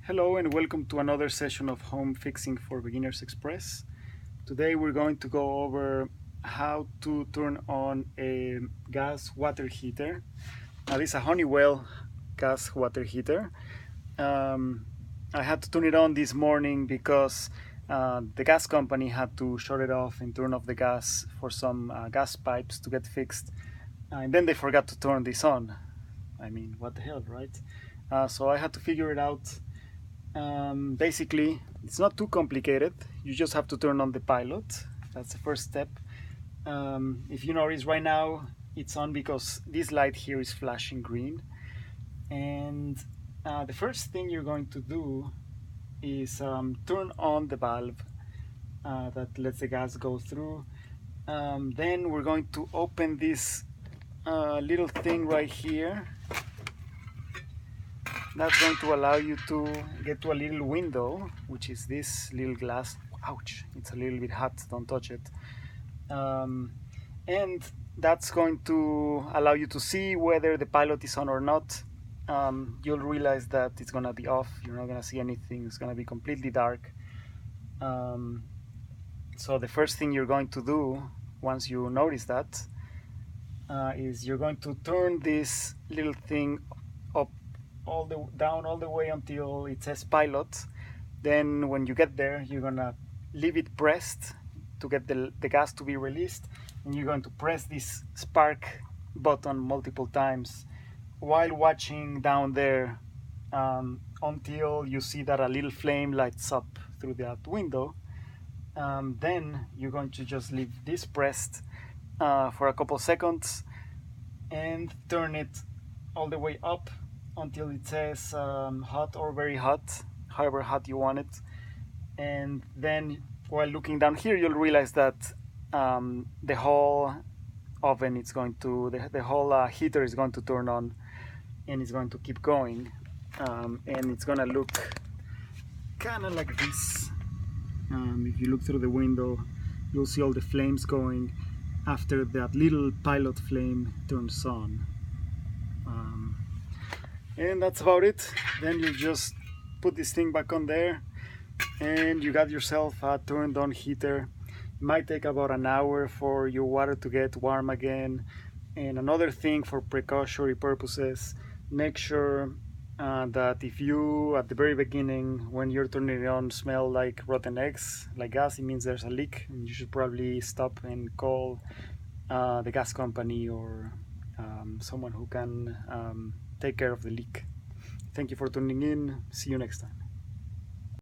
Hello and welcome to another session of Home Fixing for Beginners Express. Today we're going to go over how to turn on a gas water heater. Now this is a Honeywell gas water heater. I had to turn it on this morning because the gas company had to shut it off and turn off the gas for some gas pipes to get fixed. And then they forgot to turn this on. I mean, what the hell, right? So I had to figure it out. Basically, it's not too complicated. You just have to turn on the pilot. That's the first step. If you notice right now, it's on because this light here is flashing green. And the first thing you're going to do is turn on the valve that lets the gas go through. Then we're going to open this little thing right here. That's going to allow you to get to a little window, which is this little glass. Ouch, it's a little bit hot, don't touch it. And that's going to allow you to see whether the pilot is on or not. You'll realize that it's going to be off. You're not going to see anything. It's going to be completely dark. So the first thing you're going to do once you notice that is you're going to turn this little thing up down all the way until it says pilot. Then when you get there, you're gonna leave it pressed to get the gas to be released, and you're going to press this spark button multiple times while watching down there until you see that a little flame lights up through that window. Then you're going to just leave this pressed for a couple seconds and turn it all the way up until it says hot or very hot, however hot you want it. And then while looking down here, you'll realize that the whole oven is going to, the whole heater is going to turn on, and it's going to keep going. And it's gonna look kind of like this. If you look through the window, you'll see all the flames going after that little pilot flame turns on. And that's about it. Then you just put this thing back on there and you got yourself a turned on heater. It might take about an hour for your water to get warm again. And another thing for precautionary purposes, make sure that if you at the very beginning when you're turning it on smell like rotten eggs, like gas, it means there's a leak, and you should probably stop and call the gas company or someone who can take care of the leak. Thank you for tuning in. See you next time.